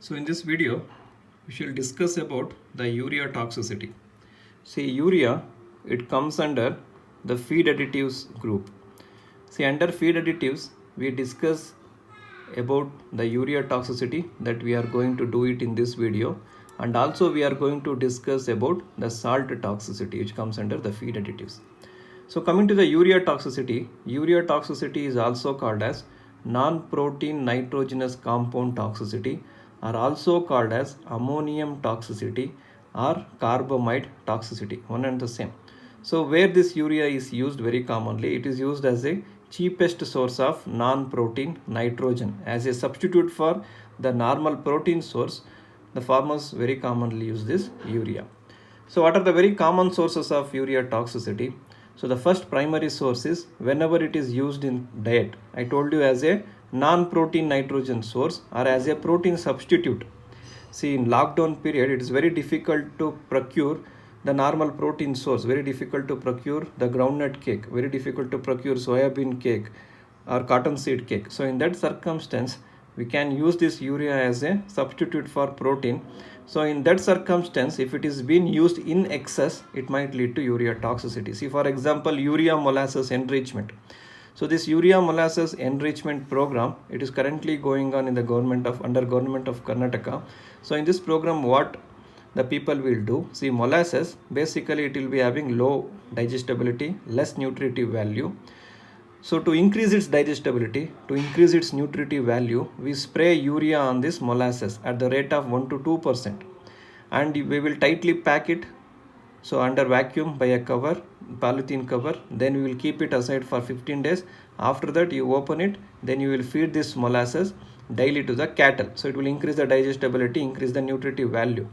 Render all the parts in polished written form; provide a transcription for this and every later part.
So in this video, we shall discuss about the urea toxicity. See, urea, it comes under the feed additives group. See, under feed additives, we discuss about the urea toxicity that we are going to do it in this video, and also we are going to discuss about the salt toxicity which comes under the feed additives. So coming to the urea toxicity is also called as non-protein nitrogenous compound toxicity, are also called as ammonium toxicity or carbamide toxicity, one and the same. So where this urea is used very commonly, it is used as a cheapest source of non-protein nitrogen as a substitute for the normal protein source. The farmers very commonly use this urea. So what are the very common sources of urea toxicity? So the first primary source is whenever it is used in diet. I told you as a non-protein nitrogen source or as a protein substitute. See, in lockdown period, it is very difficult to procure the normal protein source, very difficult to procure the groundnut cake, very difficult to procure soybean cake or cottonseed cake. So in that circumstance, we can use this urea as a substitute for protein. So in that circumstance, if it is being used in excess, it might lead to urea toxicity. See, for example, urea molasses enrichment. So this urea molasses enrichment program, it is currently going on in the under government of Karnataka. So in this program, what the people will do, see, molasses, basically it will be having low digestibility, less nutritive value. So to increase its digestibility, to increase its nutritive value, we spray urea on this molasses at the rate of 1 to 2%, and we will tightly pack it, so under vacuum by a cover, polythene cover. Then we will keep it aside for 15 days. After that, you open it, then you will feed this molasses daily to the cattle. So it will increase the digestibility, increase the nutritive value.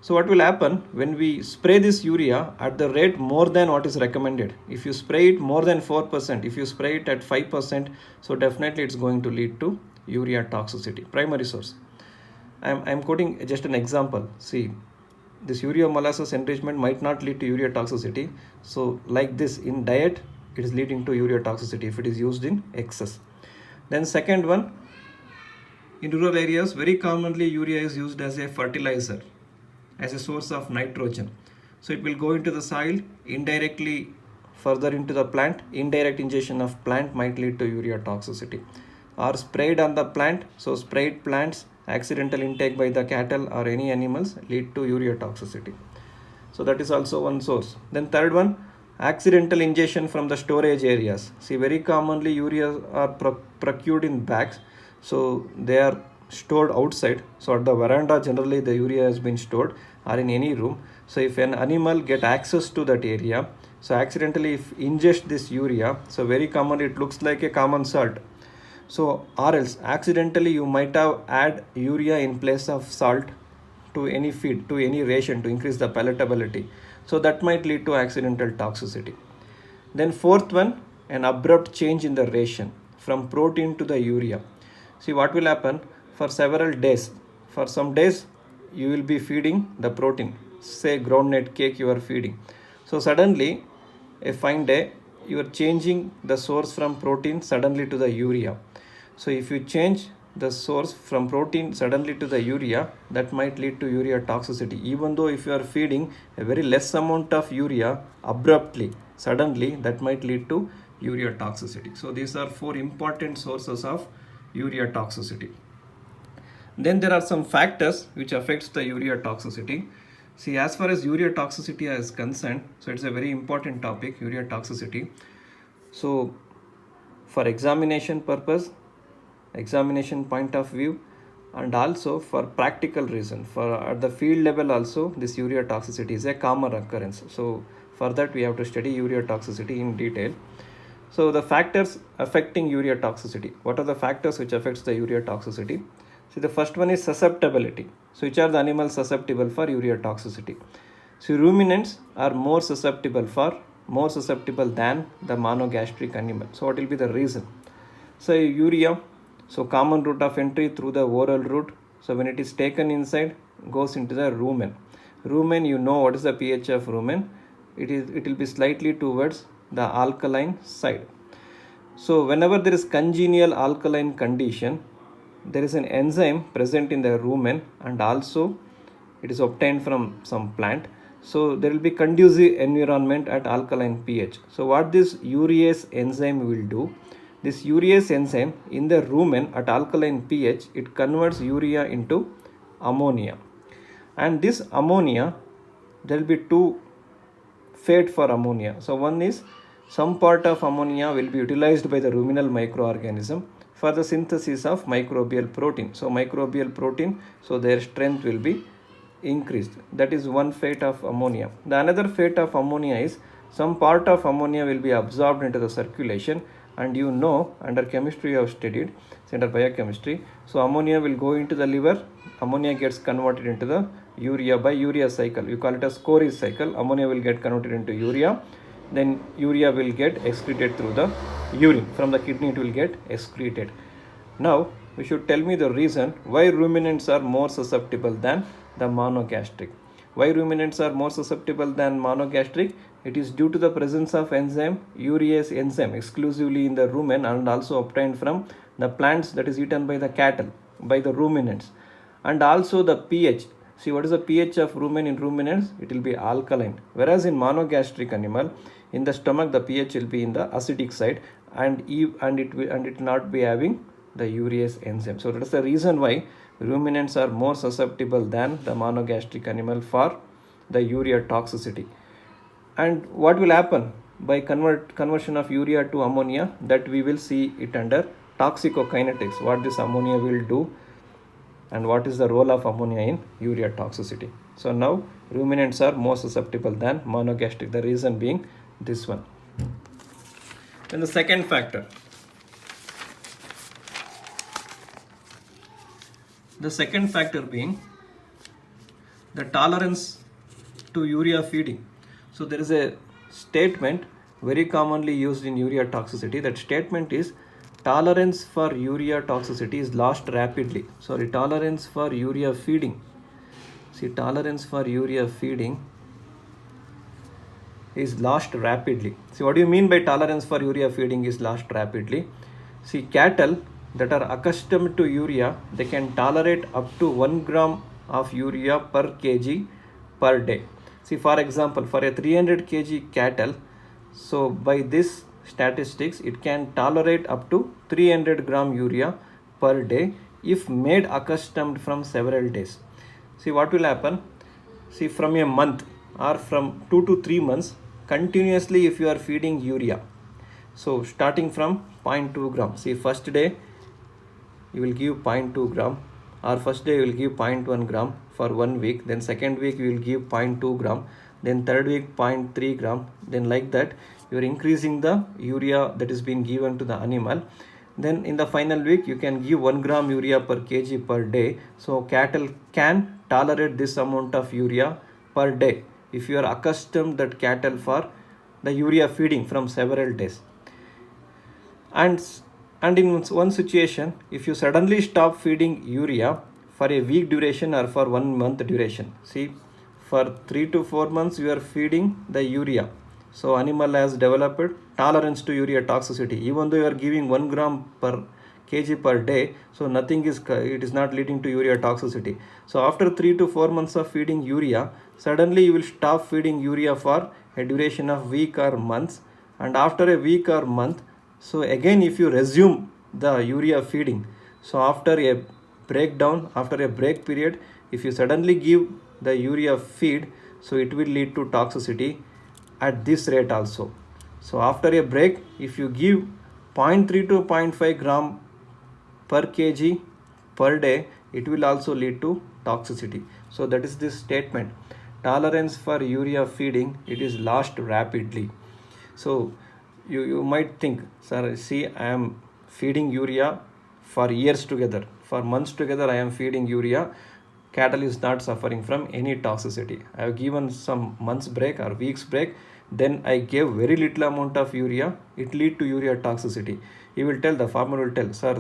So what will happen when we spray this urea at the rate more than what is recommended? If you spray it more than 4%, if you spray it at 5%, so definitely it's going to lead to urea toxicity. Primary source. I'm quoting just an example. See, this urea molasses enrichment might not lead to urea toxicity. So like this, in diet, it is leading to urea toxicity if it is used in excess. Then second one, in rural areas, very commonly urea is used as a fertilizer, as a source of nitrogen. So it will go into the soil indirectly, further into the plant. Indirect ingestion of plant might lead to urea toxicity, or sprayed on the plant. So sprayed plants, accidental intake by the cattle or any animals lead to urea toxicity. So that is also one source. Then third one, accidental ingestion from the storage areas. See, very commonly urea are procured in bags, so they are stored outside. So at the veranda, generally the urea has been stored, or in any room. So if an animal get access to that area, so accidentally if ingest this urea, so very commonly it looks like a common salt. So or else accidentally you might have add urea in place of salt to any feed, to any ration, to increase the palatability. So that might lead to accidental toxicity. Then fourth one, an abrupt change in the ration from protein to the urea. See, what will happen for several days? For some days, you will be feeding the protein, say groundnut cake you are feeding. So suddenly, a fine day, you are changing the source from protein suddenly to the urea. So if you change the source from protein suddenly to the urea, that might lead to urea toxicity. Even though if you are feeding a very less amount of urea abruptly, suddenly, that might lead to urea toxicity. So these are four important sources of urea toxicity. Then there are some factors which affects the urea toxicity. See, as far as urea toxicity is concerned, so it's a very important topic, urea toxicity. So for examination purpose, examination point of view, and also for practical reason, for at the field level also, this urea toxicity is a common occurrence. So for that we have to study urea toxicity in detail. So the factors affecting urea toxicity. What are the factors which affects the urea toxicity? See, the first one is susceptibility. So which are the animals susceptible for urea toxicity? So ruminants are more susceptible than the monogastric animal. So what will be the reason? So urea, so common route of entry through the oral route. So when it is taken inside, goes into the rumen. Rumen, you know what is the pH of rumen? It will be slightly towards the alkaline side. So whenever there is congenial alkaline condition, there is an enzyme present in the rumen, and also it is obtained from some plant. So there will be conducive environment at alkaline pH. So what this urease enzyme will do, this urease enzyme in the rumen at alkaline pH, it converts urea into ammonia. And this ammonia, there will be two fate for ammonia. So one is, some part of ammonia will be utilized by the ruminal microorganism for the synthesis of microbial protein. So microbial protein, so their strength will be increased. That is one fate of ammonia. The another fate of ammonia is, some part of ammonia will be absorbed into the circulation, and you know, under chemistry you have studied, under biochemistry, so ammonia will go into the liver, ammonia gets converted into the urea by urea cycle. You call it as Cori cycle. Ammonia will get converted into urea, then urea will get excreted through the urine. From the kidney it will get excreted. Now you should tell me the reason why ruminants are more susceptible than the monogastric. Why ruminants are more susceptible than monogastric? It is due to the presence of enzyme, urease enzyme, exclusively in the rumen, and also obtained from the plants that is eaten by the cattle, by the ruminants. And also the pH. See, what is the pH of rumen in ruminants? It will be alkaline. Whereas in monogastric animal, in the stomach the pH will be in the acidic side, and it will not be having the urease enzyme. So that is the reason why ruminants are more susceptible than the monogastric animal for the urea toxicity. And what will happen by conversion of urea to ammonia, that we will see it under toxicokinetics, what this ammonia will do and what is the role of ammonia in urea toxicity. So now ruminants are more susceptible than monogastric, the reason being this one. Then the second factor. The second factor being the tolerance to urea feeding. So there is a statement very commonly used in urea toxicity. That statement is, tolerance for urea toxicity is lost rapidly. Sorry, tolerance for urea feeding. See, tolerance for urea feeding is lost rapidly. See, what do you mean by tolerance for urea feeding is lost rapidly? See, cattle that are accustomed to urea, they can tolerate up to 1 gram of urea per kg per day. See, for example, for a 300 kg cattle, so by this statistics, it can tolerate up to 300 gram urea per day if made accustomed from several days. See, what will happen? See, from a month or from 2 to 3 months, continuously if you are feeding urea, so starting from 0.2 gram, see, first day you will give 0.2 gram, or first day you will give 0.1 gram for 1 week, then second week you will give 0.2 gram, then third week 0.3 gram, then like that you are increasing the urea that is being given to the animal. Then in the final week you can give 1 gram urea per kg per day. So cattle can tolerate this amount of urea per day if you are accustomed that cattle for the urea feeding from several days. And in one situation, if you suddenly stop feeding urea for a week duration or for 1 month duration, see, for 3 to 4 months you are feeding the urea, so animal has developed tolerance to urea toxicity. Even though you are giving 1 gram per kg per day, so it is not leading to urea toxicity. So after 3 to 4 months of feeding urea, suddenly you will stop feeding urea for a duration of week or months, and after a week or month, so again if you resume the urea feeding, so after a breakdown, after a break period, if you suddenly give the urea feed, so it will lead to toxicity at this rate also. So after a break, if you give 0.3 to 0.5 gram per kg per day, it will also lead to toxicity. So that is this statement, tolerance for urea feeding, it is lost rapidly. So you might think, sir, see, I am feeding urea for years together, for months together I am feeding urea, cattle is not suffering from any toxicity. I have given some months break or weeks break, then I gave very little amount of urea, it lead to urea toxicity. He will tell, the farmer will tell, sir,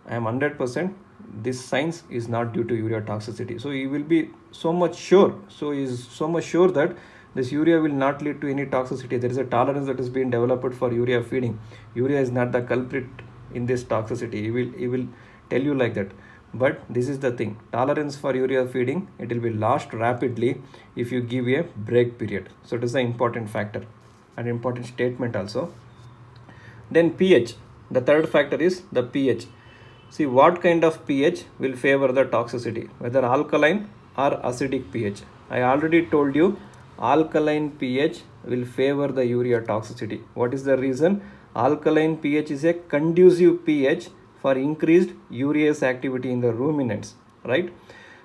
I am 100%, this science is not due to urea toxicity. So he will be so much sure, that this urea will not lead to any toxicity. There is a tolerance that is being developed for urea feeding. Urea is not the culprit in this toxicity. He will tell you like that. But this is the thing, tolerance for urea feeding, it will be lost rapidly if you give a break period. So it is an important factor, an important statement also. Then pH, the third factor is the pH. See what kind of pH will favor the toxicity, whether alkaline or acidic pH. I already told you alkaline pH will favor the urea toxicity. What is the reason? Alkaline pH is a conducive pH for increased urease activity in the ruminants, right?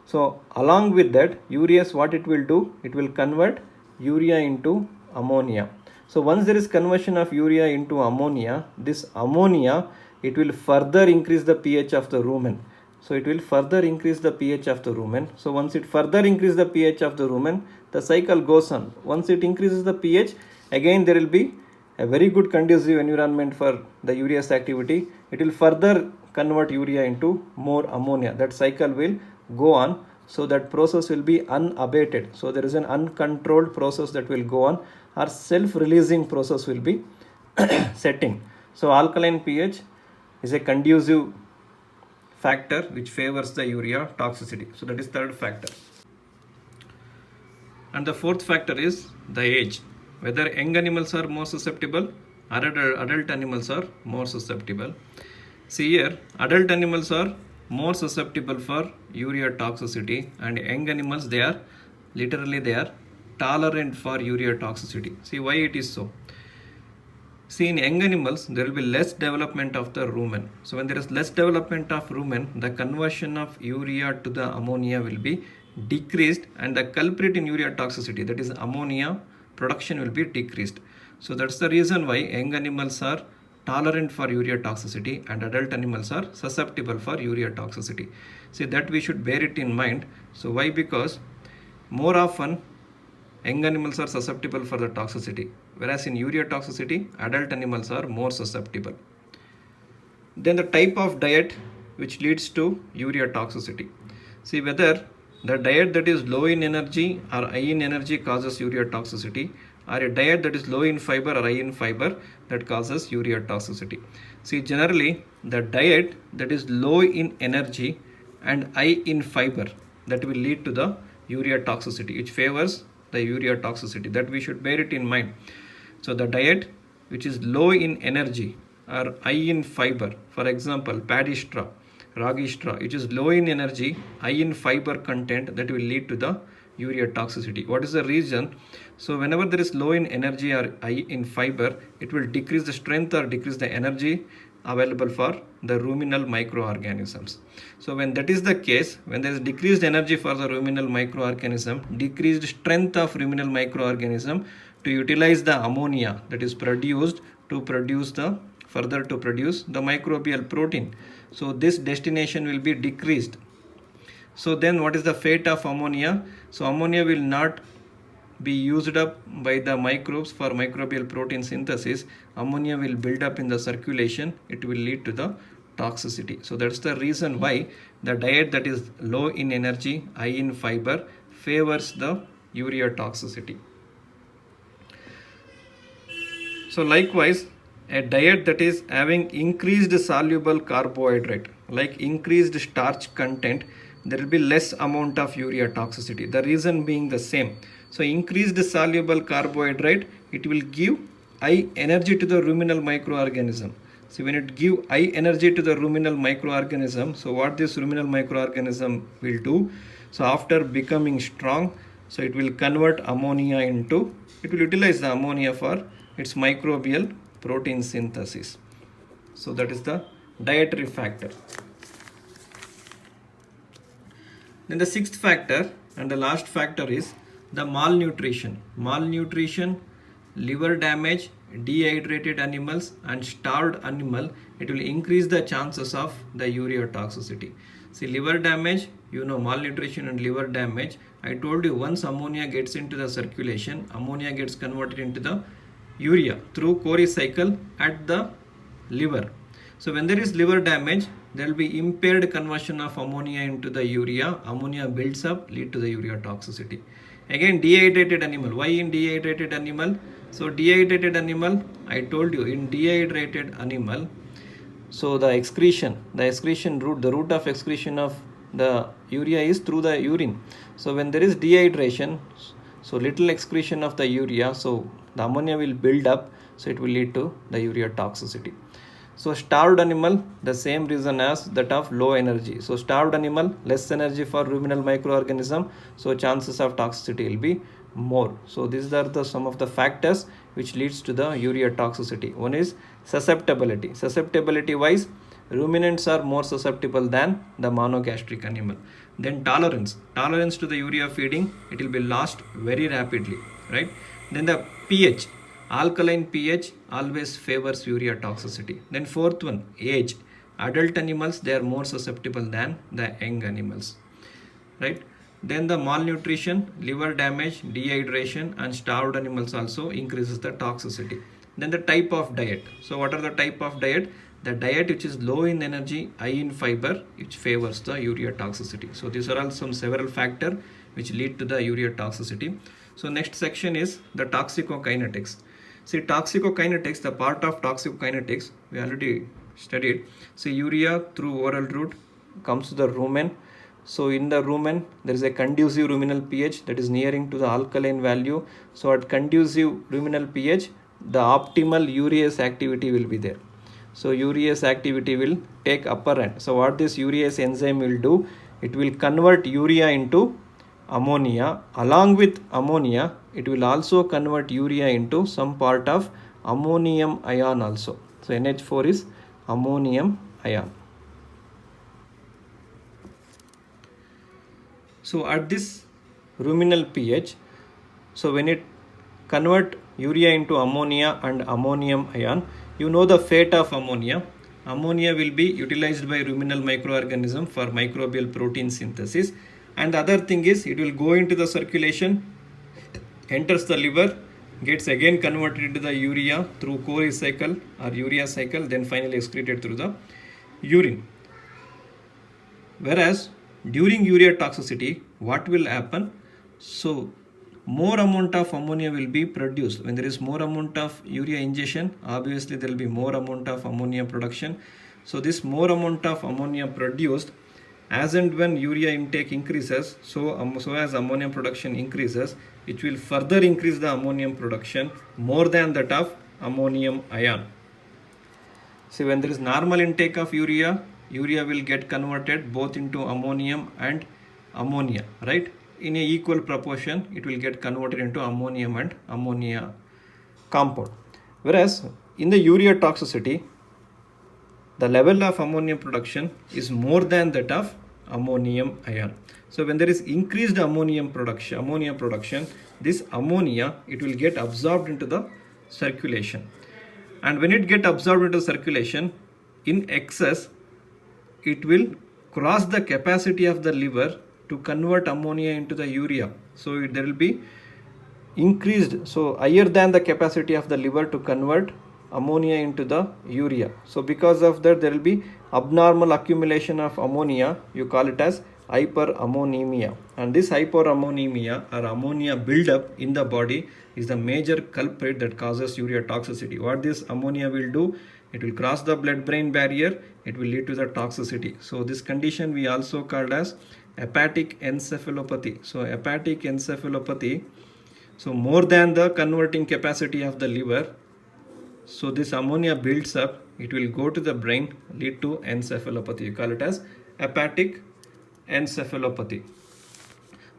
So along with that, urease, what it will do? It will convert urea into ammonia. So once there is conversion of urea into ammonia, this ammonia, it will further increase the pH of the rumen. So it will further increase the pH of the rumen. So once it further increases the pH of the rumen, the cycle goes on. Once it increases the pH, again there will be a very good conducive environment for the urease activity. It will further convert urea into more ammonia. That cycle will go on. So that process will be unabated. So there is an uncontrolled process that will go on, or self-releasing process will be setting. So alkaline pH is a conducive factor which favors the urea toxicity. So that is third factor. And the fourth factor is the age. Whether young animals are more susceptible or adult animals are more susceptible. See here, adult animals are more susceptible for urea toxicity, and young animals, they are tolerant for urea toxicity. See why it is so. See, in young animals, there will be less development of the rumen. So when there is less development of rumen, the conversion of urea to the ammonia will be decreased, and the culprit in urea toxicity, that is ammonia production, will be decreased. So that's the reason why young animals are tolerant for urea toxicity and adult animals are susceptible for urea toxicity. See, that we should bear it in mind. So why? Because more often young animals are susceptible for the toxicity, whereas in urea toxicity, adult animals are more susceptible. Then the type of diet which leads to urea toxicity. See whether the diet that is low in energy or high in energy causes urea toxicity, or a diet that is low in fiber or high in fiber that causes urea toxicity. See, generally the diet that is low in energy and high in fiber, that will lead to the urea toxicity, which favors the urea toxicity. That we should bear it in mind. So the diet which is low in energy or high in fiber, for example paddy straw, ragi straw, which is low in energy, high in fiber content, that will lead to the urea toxicity. What is the reason? So whenever there is low in energy or high in fiber, it will decrease the strength or decrease the energy available for the ruminal microorganisms. So when that is the case, when there is decreased energy for the ruminal microorganism, decreased strength of ruminal microorganism to utilize the ammonia that is produced to produce the microbial protein. So this destination will be decreased. So then what is the fate of ammonia? So ammonia will not be used up by the microbes for microbial protein synthesis. Ammonia will build up in the circulation. It will lead to the toxicity. So that's the reason why the diet that is low in energy, high in fiber, favors the urea toxicity. So likewise, a diet that is having increased soluble carbohydrate, like increased starch content, there will be less amount of urea toxicity. The reason being the same. So increased soluble carbohydrate, it will give high energy to the ruminal microorganism. So when it give high energy to the ruminal microorganism, so what this ruminal microorganism will do? So after becoming strong, so it will convert ammonia into, it will utilize the ammonia for its microbial protein synthesis. So that is the dietary factor. Then the sixth factor and the last factor is the malnutrition. Malnutrition, liver damage, dehydrated animals and starved animal, it will increase the chances of the urea toxicity. See, liver damage, malnutrition and liver damage, I told you once ammonia gets into the circulation, ammonia gets converted into the urea through Cori cycle at the liver. So when there is liver damage, there will be impaired conversion of ammonia into the urea. Ammonia builds up, lead to the urea toxicity. Again, dehydrated animal. Why in dehydrated animal? So dehydrated animal, I told you, in dehydrated animal, So the excretion route, the route of excretion of the urea is through the urine. So when there is dehydration, so little excretion of the urea, so the ammonia will build up, so it will lead to the urea toxicity. So starved animal, the same reason as that of low energy. So starved animal, less energy for ruminal microorganism, so chances of toxicity will be more. So these are the some of the factors which leads to the urea toxicity. One is susceptibility. Susceptibility wise, ruminants are more susceptible than the monogastric animal. Then tolerance to the urea feeding, it will be lost very rapidly, right? Then the pH, alkaline pH always favors urea toxicity. Then fourth one, age. Adult animals, they are more susceptible than the young animals, right? Then the malnutrition, liver damage, dehydration and starved animals also increases the toxicity. Then the type of diet. So what are the type of diet? The diet which is low in energy, high in fiber, which favors the urea toxicity. So these are all some several factors which lead to the urea toxicity. So next section is the toxicokinetics. See, toxicokinetics, the part of toxicokinetics we already studied. See, urea through oral route comes to the rumen. So in the rumen, there is a conducive ruminal pH that is nearing to the alkaline value. So at conducive ruminal pH, the optimal urease activity will be there. So urease activity will take upper hand. So what this urease enzyme will do, it will convert urea into ammonia. Along with ammonia, it will also convert urea into some part of ammonium ion also. So NH4 is ammonium ion. So at this ruminal pH, so when it convert urea into ammonia and ammonium ion, you know the fate of ammonia. Ammonia will be utilized by ruminal microorganism for microbial protein synthesis. And the other thing is, it will go into the circulation, enters the liver, gets again converted into the urea through Cori cycle or urea cycle, then finally excreted through the urine. Whereas during urea toxicity, what will happen? So more amount of ammonia will be produced. When there is more amount of urea ingestion, obviously there will be more amount of ammonia production. So this more amount of ammonia produced, as and when urea intake increases, so as ammonia production increases, it will further increase the ammonium production more than that of ammonium ion. See, when there is normal intake of urea will get converted both into ammonium and ammonia, right? In a equal proportion, it will get converted into ammonium and ammonia compound. Whereas in the urea toxicity, the level of ammonium production is more than that of ammonium ion. So when there is increased ammonia production, this ammonia, it will get absorbed into the circulation. And when it get absorbed into circulation in excess, it will cross the capacity of the liver to convert ammonia into the urea. So there will be increased, so higher than the capacity of the liver to convert ammonia into the urea. So because of that, there will be abnormal accumulation of ammonia. You call it as hyperammonemia. And this hyperammonemia or ammonia buildup in the body is the major culprit that causes urea toxicity. What this ammonia will do, it will cross the blood-brain barrier, it will lead to the toxicity. So this condition we also called as hepatic encephalopathy. So hepatic encephalopathy, so more than the converting capacity of the liver, so this ammonia builds up, it will go to the brain, lead to encephalopathy. You call it as hepatic encephalopathy.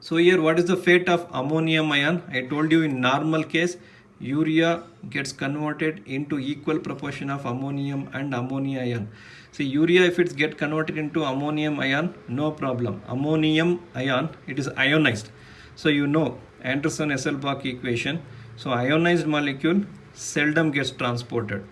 So here, what is the fate of ammonium ion? I told you in normal case, urea gets converted into equal proportion of ammonium and ammonia ion. See, urea, if it's get converted into ammonium ion, no problem. Ammonium ion, it is ionized. So you know Anderson-Hasselbalch equation. So ionized molecule seldom gets transported.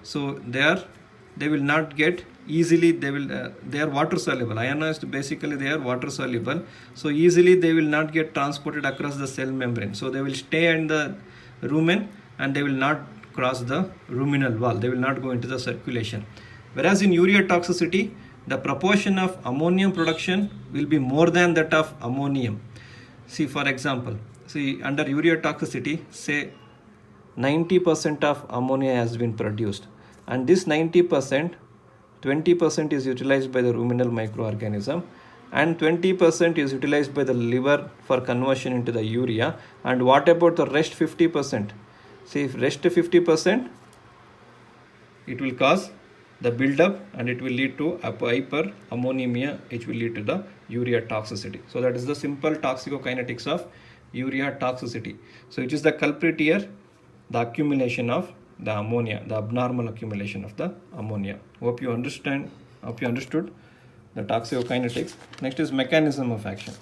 So they will not get easily, they are water soluble. Ionized, basically they are water soluble. So easily they will not get transported across the cell membrane. So they will stay in the rumen and they will not cross the ruminal wall. They will not go into the circulation. Whereas in urea toxicity, the proportion of ammonium production will be more than that of ammonium. See, for example, under urea toxicity, say 90% of ammonia has been produced, and this 90%, 20% is utilized by the ruminal microorganism, and 20% is utilized by the liver for conversion into the urea. And what about the rest 50%? See, if rest 50%, it will cause the buildup and it will lead to hyperammonemia, which will lead to the urea toxicity. So that is the simple toxicokinetics of urea toxicity. So which is the culprit here? The accumulation of the ammonia, the abnormal accumulation of the ammonia. Hope you understood the toxicokinetics. Next is mechanism of action.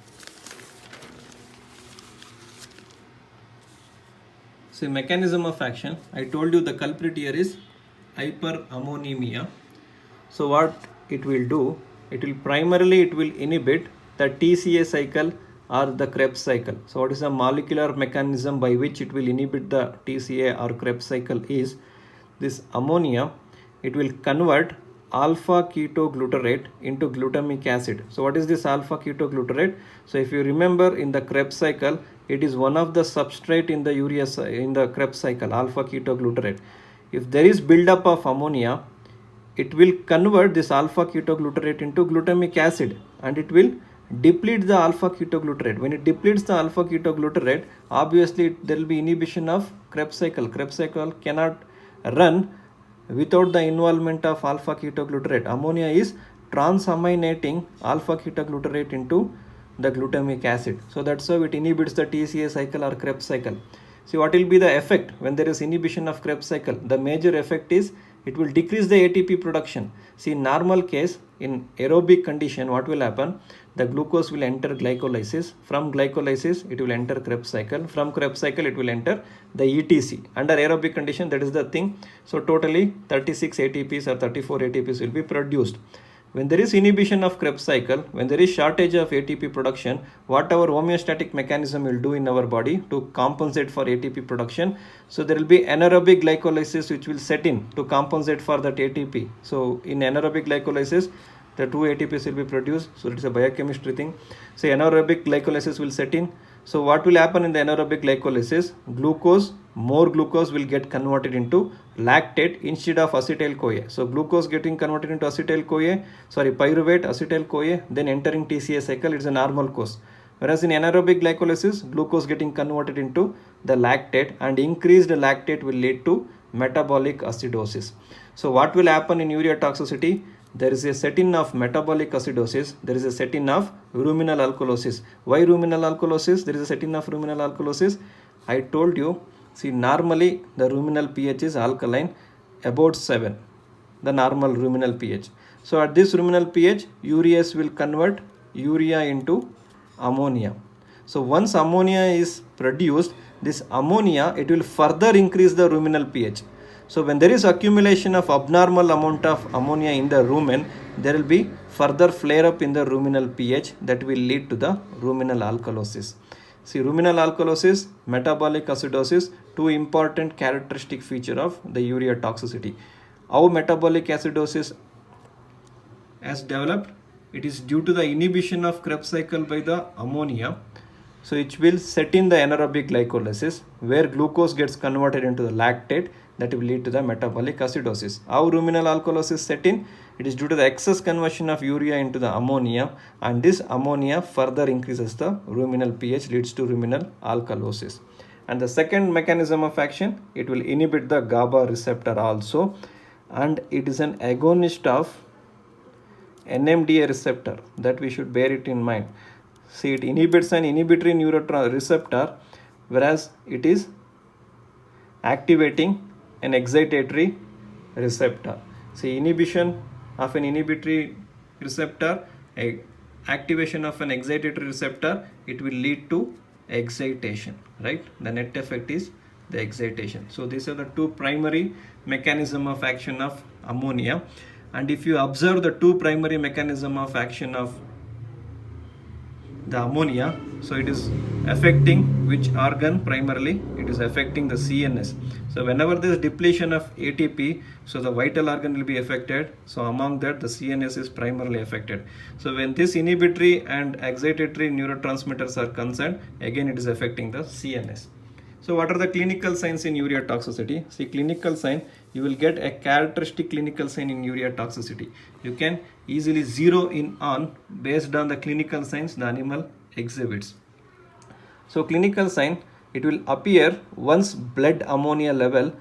So mechanism of action, I told you the culprit here is hyperammonemia. So what it will do, it will inhibit the TCA cycle or the Krebs cycle. So what is the molecular mechanism by which it will inhibit the TCA or Krebs cycle is this ammonia. It will convert alpha ketoglutarate into glutamic acid. So what is this alpha ketoglutarate? So if you remember, in the Krebs cycle, it is one of the substrate in the in the Krebs cycle, alpha ketoglutarate. If there is buildup of ammonia, it will convert this alpha ketoglutarate into glutamic acid, and it will deplete the alpha ketoglutarate. When it depletes the alpha ketoglutarate, obviously there will be inhibition of Krebs cycle. Krebs cycle cannot run without the involvement of alpha ketoglutarate. Ammonia is transaminating alpha ketoglutarate into the glutamic acid. So that's how it inhibits the TCA cycle or Krebs cycle. See, what will be the effect when there is inhibition of Krebs cycle? The major effect is it will decrease the ATP production. See, in normal case, in aerobic condition, what will happen? The glucose will enter glycolysis. From glycolysis, it will enter Krebs cycle. From Krebs cycle, it will enter the ETC. Under aerobic condition, that is the thing. So totally 36 ATPs or 34 ATPs will be produced. When there is inhibition of Krebs cycle, when there is shortage of ATP production, what our homeostatic mechanism will do in our body to compensate for ATP production? So there will be anaerobic glycolysis which will set in to compensate for that ATP. So in anaerobic glycolysis, the 2 ATPs will be produced. So it is a biochemistry thing. So anaerobic glycolysis will set in. So what will happen in the anaerobic glycolysis? More glucose will get converted into lactate instead of acetyl-CoA. So glucose getting converted into pyruvate, acetyl-CoA, then entering TCA cycle, it's a normal course. Whereas in anaerobic glycolysis, glucose getting converted into the lactate, and increased lactate will lead to metabolic acidosis. So what will happen in urea toxicity? There is a set-in of metabolic acidosis, there is a set-in of ruminal alkalosis. Why ruminal alkalosis? There is a set-in of ruminal alkalosis. I told you, see, normally the ruminal pH is alkaline, about 7, the normal ruminal pH. So at this ruminal pH, urease will convert urea into ammonia. So once ammonia is produced, this ammonia, it will further increase the ruminal pH. So when there is accumulation of abnormal amount of ammonia in the rumen, there will be further flare up in the ruminal pH that will lead to the ruminal alkalosis. See, ruminal alkalosis, metabolic acidosis, two important characteristic feature of the urea toxicity. How metabolic acidosis has developed? It is due to the inhibition of Krebs cycle by the ammonia. So it will set in the anaerobic glycolysis where glucose gets converted into the lactate, that will lead to the metabolic acidosis. How ruminal alkalosis set in? It is due to the excess conversion of urea into the ammonia, and this ammonia further increases the ruminal pH, leads to ruminal alkalosis. And the second mechanism of action, it will inhibit the GABA receptor also, and it is an agonist of NMDA receptor, that we should bear it in mind. See, it inhibits an inhibitory neuroreceptor, whereas it is activating an excitatory receptor. See, inhibition of an inhibitory receptor, activation of an excitatory receptor, it will lead to excitation, right? The net effect is the excitation. So these are the two primary mechanism of action of ammonia. And if you observe the two primary mechanism of action of the ammonia, so it is affecting which organ primarily? It is affecting the CNS. So whenever there is depletion of ATP, so the vital organ will be affected. So among that, the CNS is primarily affected. So when this inhibitory and excitatory neurotransmitters are concerned, again it is affecting the CNS. So what are the clinical signs in urea toxicity? See, clinical sign, you will get a characteristic clinical sign in urea toxicity. You can easily zero in on based on the clinical signs the animal exhibits. So clinical sign, it will appear once blood ammonia level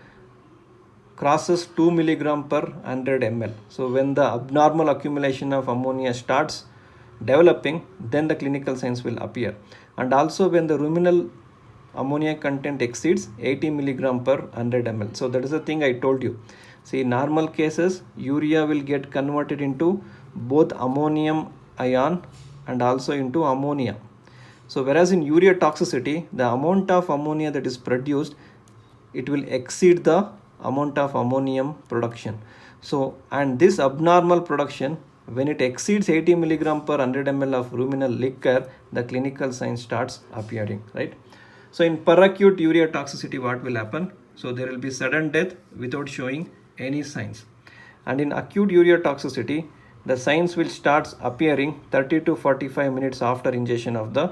crosses 2 milligram per 100 ml. So when the abnormal accumulation of ammonia starts developing, then the clinical signs will appear. And also when the ruminal ammonia content exceeds 80 milligram per 100 ml. So that is the thing I told you. See, in normal cases, urea will get converted into both ammonium ion and also into ammonia. So whereas in urea toxicity, the amount of ammonia that is produced, it will exceed the amount of ammonium production. So, and this abnormal production, when it exceeds 80 milligram per 100 ml of ruminal liquor, the clinical sign starts appearing, right? So in peracute urea toxicity, what will happen? So there will be sudden death without showing any signs. And in acute urea toxicity, the signs will start appearing 30 to 45 minutes after ingestion of the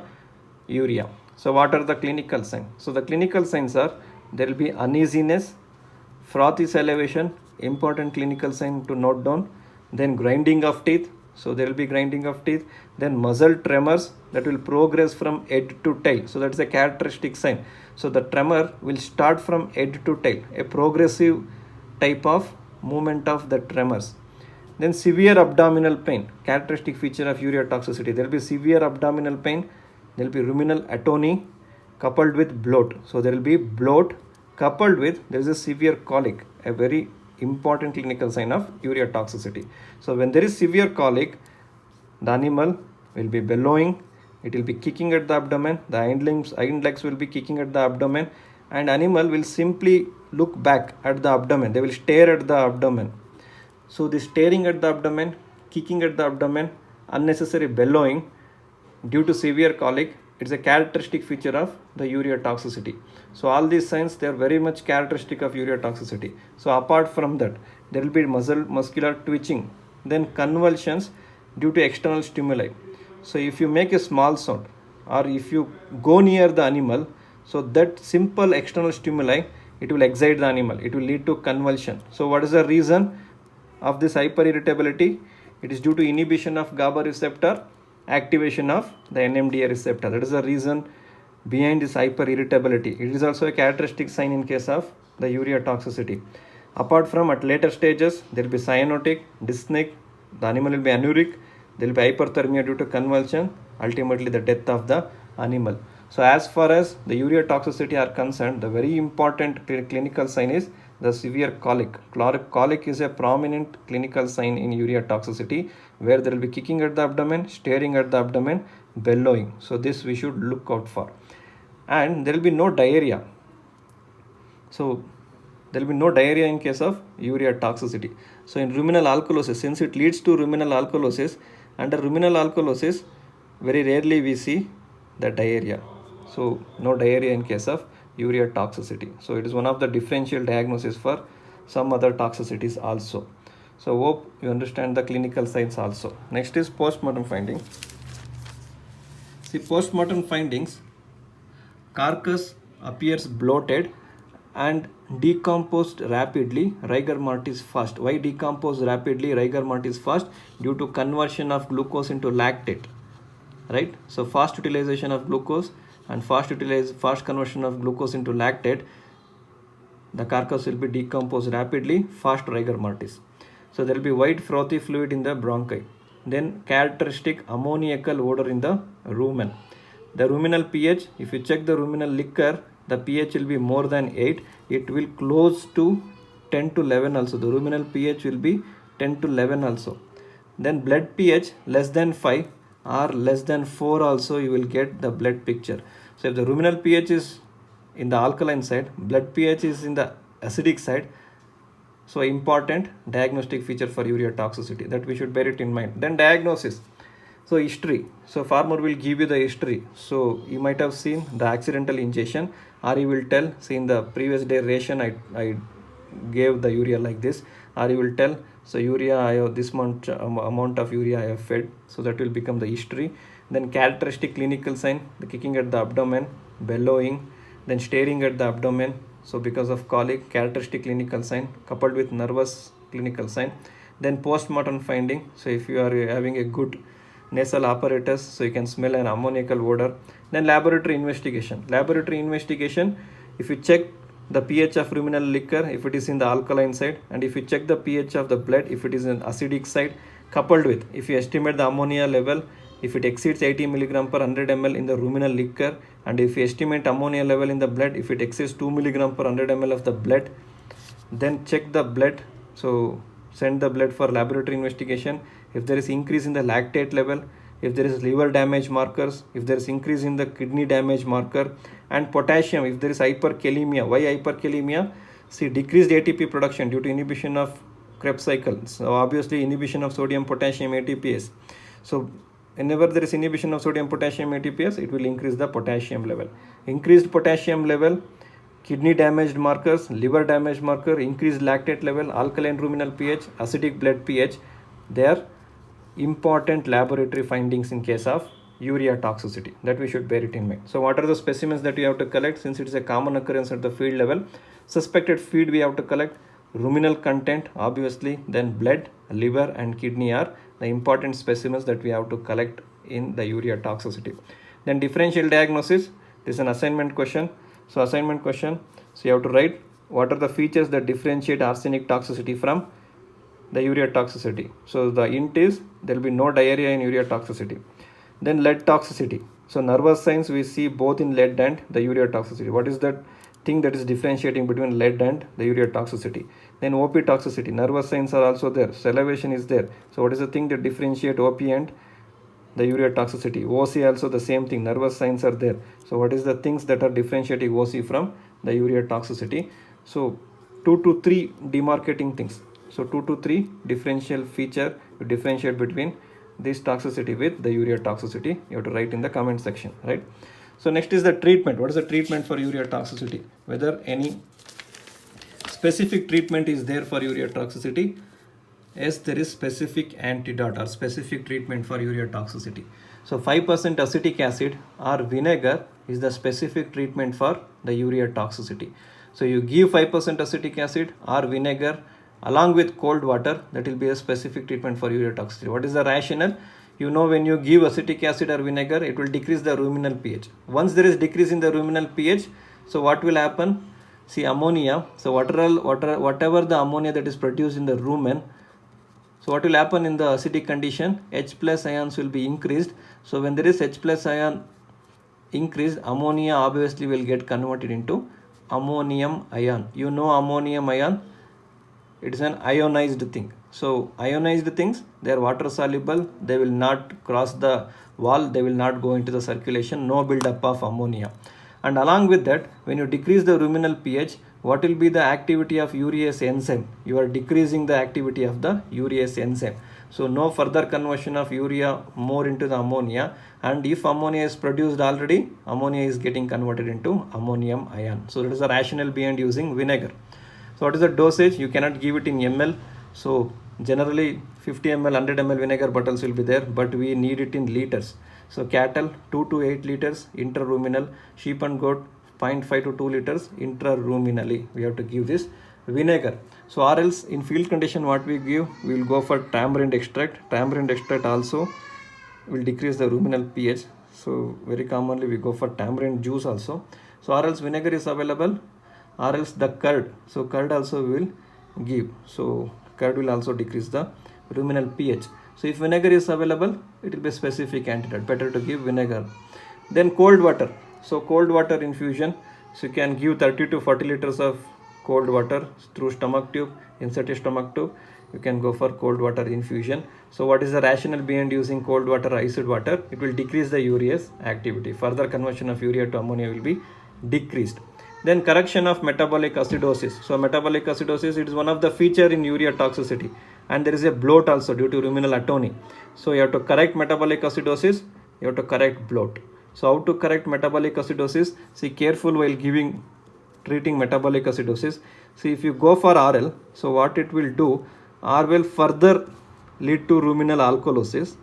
urea. So what are the clinical signs? So the clinical signs are, there will be uneasiness, frothy salivation, important clinical sign to note down, then grinding of teeth, so there will be grinding of teeth, then muscle tremors that will progress from head to tail, so that's a characteristic sign. So the tremor will start from head to tail, a progressive type of movement of the tremors. Then severe abdominal pain, characteristic feature of urea toxicity, there will be severe abdominal pain, there will be ruminal atony coupled with bloat, so there will be bloat coupled with there is a severe colic, a very important clinical sign of urea toxicity. So when there is severe colic, the animal will be bellowing, it will be kicking at the abdomen, the hind legs will be kicking at the abdomen, and animal will simply look back at the abdomen, they will stare at the abdomen. So this staring at the abdomen, kicking at the abdomen, unnecessary bellowing due to severe colic, it's a characteristic feature of the urea toxicity. So all these signs, they are very much characteristic of urea toxicity. So apart from that, there will be muscular twitching, then convulsions due to external stimuli. So if you make a small sound or if you go near the animal, so that simple external stimuli, it will excite the animal, it will lead to convulsion. So what is the reason of this hyperirritability? It is due to inhibition of GABA receptor, activation of the NMDA receptor. That is the reason behind this hyperirritability. It is also a characteristic sign in case of the urea toxicity. Apart from, at later stages, there will be cyanotic, dyspneic, the animal will be anuric, there will be hyperthermia due to convulsion, ultimately the death of the animal. So as far as the urea toxicity are concerned, the very important clinical sign is the severe colic. Colic is a prominent clinical sign in urea toxicity, where there will be kicking at the abdomen, staring at the abdomen, bellowing. So this we should look out for. And there will be no diarrhea. So there will be no diarrhea in case of urea toxicity. So in ruminal alkalosis, since it leads to ruminal alkalosis, under ruminal alkalosis, very rarely we see the diarrhea. So no diarrhea in case of urea toxicity. So it is one of the differential diagnosis for some other toxicities also. So hope you understand the clinical signs also. Next is postmortem findings. See, postmortem findings, carcass appears bloated and decomposed rapidly, rigor mortis fast. Why decompose rapidly, rigor mortis fast? Due to conversion of glucose into lactate, right? So fast utilization of glucose and fast conversion of glucose into lactate, the carcass will be decomposed rapidly, fast rigor mortis. So there will be white frothy fluid in the bronchi. Then characteristic ammoniacal odor in the rumen. The ruminal pH, if you check the ruminal liquor, the pH will be more than 8. It will close to 10 to 11 also. The ruminal pH will be 10 to 11 also. Then blood pH less than 5 or less than 4 also, you will get the blood picture. So if the ruminal pH is in the alkaline side, blood pH is in the acidic side, so important diagnostic feature for urea toxicity, that we should bear it in mind. Then diagnosis. So history. So farmer will give you the history. So you might have seen the accidental ingestion, or you will tell, see in the previous day ration I gave the urea like this, or you will tell, so urea I have this amount of urea I have fed. So that will become the history. Then characteristic clinical sign, the kicking at the abdomen, bellowing, then staring at the abdomen, So because of colic, characteristic clinical sign coupled with nervous clinical sign. Then postmortem finding. So if you are having a good nasal apparatus, so you can smell an ammoniacal odor. Then laboratory investigation. Laboratory investigation, if you check the pH of ruminal liquor if it is in the alkaline side, and if you check the pH of the blood if it is in acidic side, coupled with if you estimate the ammonia level if it exceeds 80 milligram per 100 ml in the ruminal liquor, and if you estimate ammonia level in the blood if it exceeds 2 milligram per 100 ml of the blood, then check the blood. So send the blood for laboratory investigation. If there is increase in the lactate level, if there is liver damage markers, if there is increase in the kidney damage marker, and potassium, if there is hyperkalemia. Why hyperkalemia? See, decreased ATP production due to inhibition of Krebs cycle. So obviously inhibition of sodium potassium ATPase. So whenever there is inhibition of sodium potassium ATPase, it will increase the potassium level. Increased potassium level, kidney damaged markers, liver damage marker, increased lactate level, alkaline ruminal pH, acidic blood pH, they are important laboratory findings in case of urea toxicity, that we should bear it in mind. So what are the specimens that we have to collect? Since it is a common occurrence at the field level, suspected feed we have to collect, ruminal content obviously, then blood, liver and kidney are the important specimens that we have to collect in the urea toxicity. Then differential diagnosis, this is an assignment question. So assignment question, so you have to write what are the features that differentiate arsenic toxicity from the urea toxicity. So the int is there will be no diarrhea in urea toxicity. Then lead toxicity. So nervous signs we see both in lead and the urea toxicity. What is that thing that is differentiating between lead and the urea toxicity? Then OP toxicity. Nervous signs are also there. Salivation is there. So what is the thing that differentiate OP and the urea toxicity? OC also the same thing. Nervous signs are there. So what is the things that are differentiating OC from the urea toxicity? So 2 to 3 demarcating things. So 2 to 3 differential feature to differentiate between this toxicity with the urea toxicity. You have to write in the comment section, right? So next is the treatment. What is the treatment for urea toxicity? Whether any specific treatment is there for urea toxicity? Yes, there is specific antidote or specific treatment for urea toxicity. So 5% acetic acid or vinegar is the specific treatment for the urea toxicity. So you give 5% acetic acid or vinegar along with cold water, that will be a specific treatment for urea toxicity. What is the rationale? You know, when you give acetic acid or vinegar, it will decrease the ruminal pH. Once there is decrease in the ruminal pH, so what will happen? See, ammonia, so whatever the ammonia that is produced in the rumen, so what will happen in the acidic condition? H plus ions will be increased. So when there is H plus ion increased, ammonia obviously will get converted into ammonium ion. You know ammonium ion, it is an ionized thing. So ionized things, they are water soluble, they will not cross the wall, they will not go into the circulation, no buildup of ammonia. And along with that, when you decrease the ruminal pH, what will be the activity of urease enzyme? You are decreasing the activity of the urease enzyme. So no further conversion of urea more into the ammonia, and if ammonia is produced already, ammonia is getting converted into ammonium ion. So that is the rationale behind using vinegar. So what is the dosage? You cannot give it in ml. So generally 50 ml, 100 ml vinegar bottles will be there, but we need it in liters. So cattle 2 to 8 liters intraruminal, sheep and goat 0.5 to 2 liters intraruminally. We have to give this vinegar. So or else in field condition what we give, we will go for tamarind extract. Tamarind extract also will decrease the ruminal pH. So very commonly we go for tamarind juice also. So or else vinegar is available, or else the curd. So curd also will give. So curd will also decrease the ruminal pH. So if vinegar is available, it will be a specific antidote. Better to give vinegar. Then cold water. So cold water infusion. So you can give 30 to 40 liters of cold water through stomach tube, insert a stomach tube. You can go for cold water infusion. So what is the rationale behind using cold water or acid water? It will decrease the urease activity. Further conversion of urea to ammonia will be decreased. Then correction of metabolic acidosis. So metabolic acidosis, it is one of the feature in urea toxicity, and there is a bloat also due to ruminal atony. So you have to correct metabolic acidosis, you have to correct bloat. So how to correct metabolic acidosis? See, careful while treating metabolic acidosis. See, if you go for RL, so what it will do, R will further lead to ruminal alkalosis.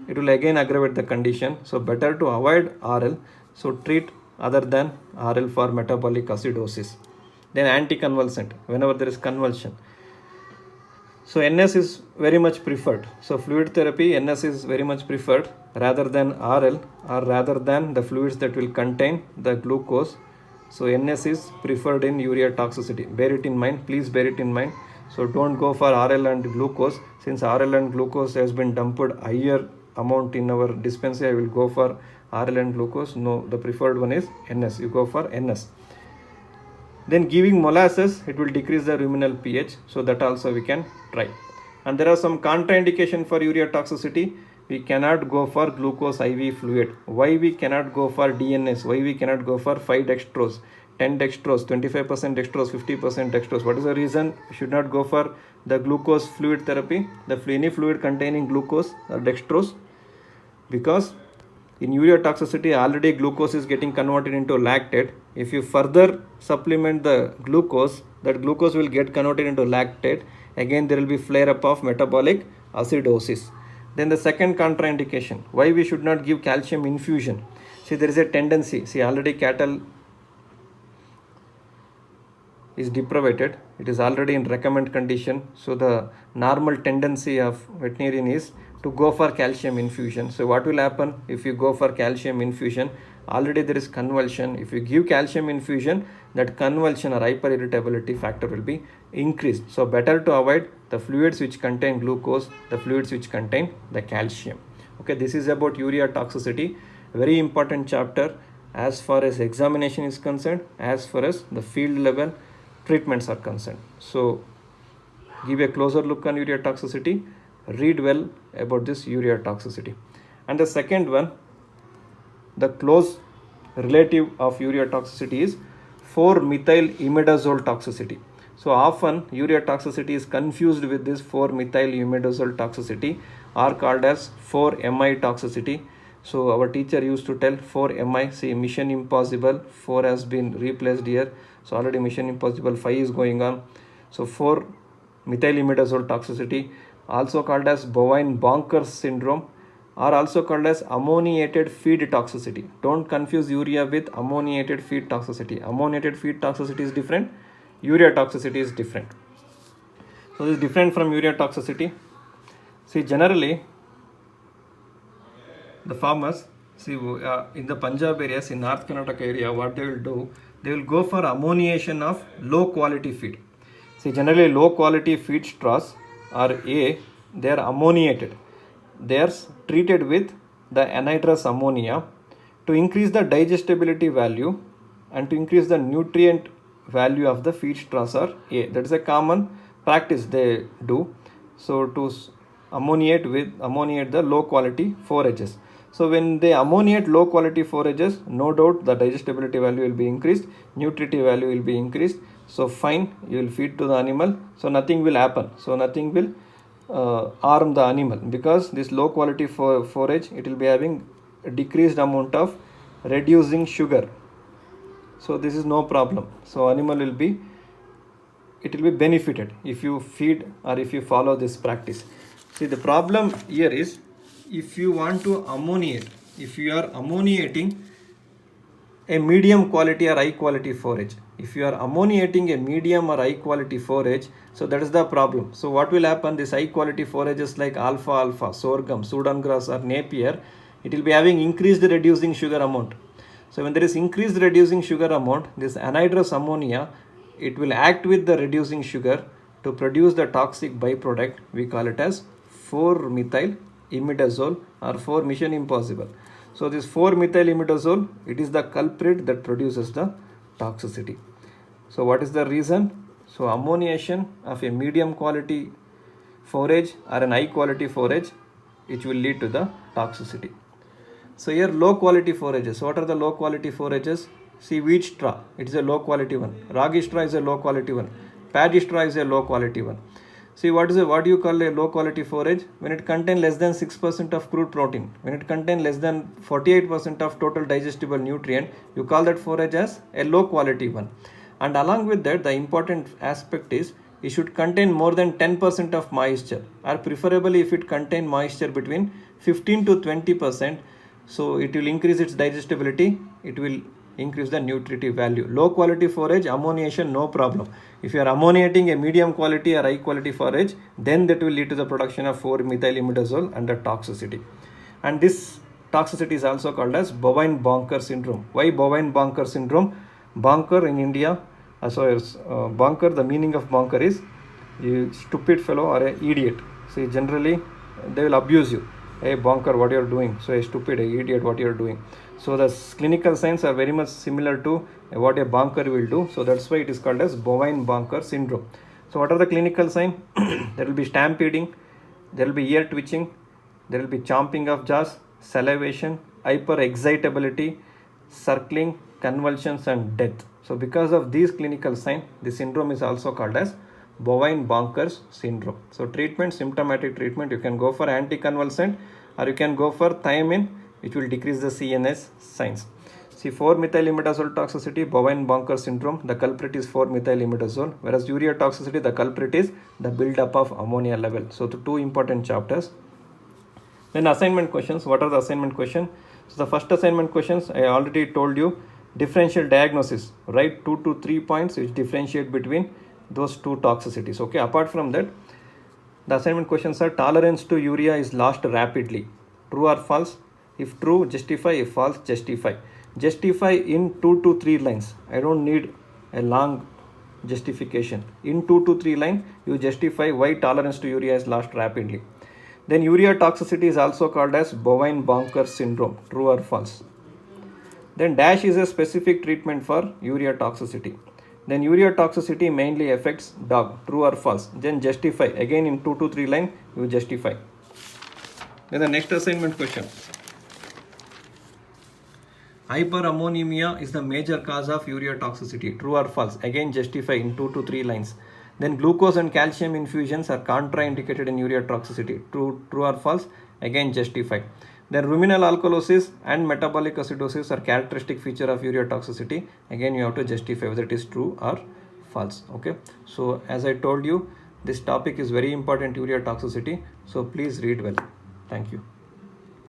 It will again aggravate the condition. So better to avoid RL. So treat other than RL for metabolic acidosis. then anticonvulsant whenever there is convulsion. So NS is very much preferred. So fluid therapy, NS is very much preferred rather than RL, or rather than the fluids that will contain the glucose. So NS is preferred in urea toxicity. Bear it in mind, please bear it in mind. So don't go for RL and glucose. Since RL and glucose has been dumped higher amount in our dispensary, I will go for RL and glucose. No, the preferred one is NS. You go for NS. Then giving molasses, it will decrease the ruminal pH, so that also we can try. And there are some contraindication for urea toxicity. We cannot go for glucose IV fluid. Why we cannot go for DNS? Why we cannot go for 5-dextrose, 10-dextrose, 25% dextrose, 50% dextrose? What is the reason we should not go for the glucose fluid therapy, any fluid containing glucose or dextrose? Because in urea toxicity, already glucose is getting converted into lactate. If you further supplement the glucose, that glucose will get converted into lactate. Again, there will be flare up of metabolic acidosis. Then the second contraindication, why we should not give calcium infusion. See, there is a tendency. See, already cattle is deprivated. It is already in recommend condition. So the normal tendency of veterinarian is to go for calcium infusion. So what will happen if you go for calcium infusion? Already there is convulsion. If you give calcium infusion, that convulsion or hyperirritability factor will be increased. So better to avoid the fluids which contain glucose, the fluids which contain the calcium. Okay, this is about urea toxicity. Very important chapter as far as examination is concerned, as far as the field level treatments are concerned. So give a closer look on urea toxicity. Read well about this urea toxicity. And the second one, the close relative of urea toxicity is 4-methyl-imidazole toxicity. So often urea toxicity is confused with this 4-methyl-imidazole toxicity, or called as 4-MI toxicity. So our teacher used to tell 4-MI. See, Mission Impossible 4 has been replaced here. So already Mission Impossible 5 is going on. So 4-methyl-imidazole toxicity, also called as bovine bonkers syndrome, or also called as ammoniated feed toxicity. Don't confuse urea with ammoniated feed toxicity. Ammoniated feed toxicity is different. Urea toxicity is different. So this is different from urea toxicity. See, generally the farmers, see, in the Punjab areas, in North Karnataka area, what they will do, they will go for ammoniation of low quality feed. See, generally low quality feed straws are they are ammoniated. They are treated with the anhydrous ammonia to increase the digestibility value and to increase the nutrient value of the feed straws are A. That is a common practice they do. So to ammoniate the low quality forages. So when they ammoniate low quality forages, no doubt the digestibility value will be increased, nutritive value will be increased. So fine, you will feed to the animal. So nothing will happen. So nothing will harm the animal, because this low quality forage, it will be having a decreased amount of reducing sugar. So this is no problem. So animal will be benefited if you feed or if you follow this practice. See, the problem here is, if you want to ammoniate, if you are ammoniating a medium quality or high quality forage, if you are ammoniating a medium or high quality forage, so that is the problem. So what will happen, this high quality forages like alfalfa, sorghum, Sudan grass or Napier, it will be having increased reducing sugar amount. So when there is increased reducing sugar amount, this anhydrous ammonia, it will act with the reducing sugar to produce the toxic byproduct. We call it as 4-methyl-imidazole or 4-Mission Impossible. So this 4-methyl-imidazole, it is the culprit that produces the toxicity. So what is the reason? So ammoniation of a medium quality forage or an high quality forage, which will lead to the toxicity. So here low quality forages. What are the low quality forages? See, wheat straw, it is a low quality one. Ragi straw is a low quality one. Paddy straw is a low quality one. See, what do you call a low quality forage? When it contains less than 6% of crude protein, when it contains less than 48% of total digestible nutrient, you call that forage as a low quality one. And along with that, the important aspect is it should contain more than 10% of moisture, or preferably if it contains moisture between 15 to 20%, so it will increase its digestibility, it will increase the nutritive value. Low quality forage, ammoniation, no problem. If you are ammoniating a medium quality or high quality forage, then that will lead to the production of 4-methylimidazole and the toxicity. And this toxicity is also called as bovine-bonker syndrome. Why bovine-bonker syndrome? Bonker in India, bonker, the meaning of bonker is you stupid fellow or a idiot. See, generally they will abuse you. Hey bonker, what you are doing? So a stupid, a idiot, what you are doing? So the clinical signs are very much similar to what a bonker will do. So that's why it is called as bovine-bonker syndrome. So what are the clinical signs? There will be stampeding, there will be ear twitching, there will be chomping of jaws, salivation, hyperexcitability, circling, convulsions and death. So because of these clinical signs, the syndrome is also called as bovine-bonker syndrome. So treatment, symptomatic treatment, you can go for anticonvulsant or you can go for thiamine, which will decrease the CNS signs. See, 4-methylimidazole toxicity, bovine-bonker syndrome, the culprit is 4-methylimidazole, whereas urea toxicity, the culprit is the buildup of ammonia level. So the two important chapters. Then assignment questions. What are the assignment questions? So the first assignment questions, I already told you, differential diagnosis. Write 2 to 3 points which differentiate between those two toxicities. Okay, apart from that, the assignment questions are: tolerance to urea is lost rapidly. True or false? If true, justify. If false, justify. Justify in 2 to 3 lines. I don't need a long justification. In 2 to 3 lines, you justify why tolerance to urea is lost rapidly. Then urea toxicity is also called as bovine-bonker syndrome. True or false? Then dash is a specific treatment for urea toxicity. Then urea toxicity mainly affects dog. True or false? Then justify. Again in 2 to 3 lines, you justify. Then the next assignment question. Hyperammonemia is the major cause of urea toxicity. True or false? Again justify in 2 to 3 lines. Then glucose and calcium infusions are contraindicated in urea toxicity. True or false? Again justify. Then ruminal alkalosis and metabolic acidosis are characteristic feature of urea toxicity. Again you have to justify whether it is true or false. Okay. So as I told you, this topic is very important, urea toxicity. So please read well. Thank you.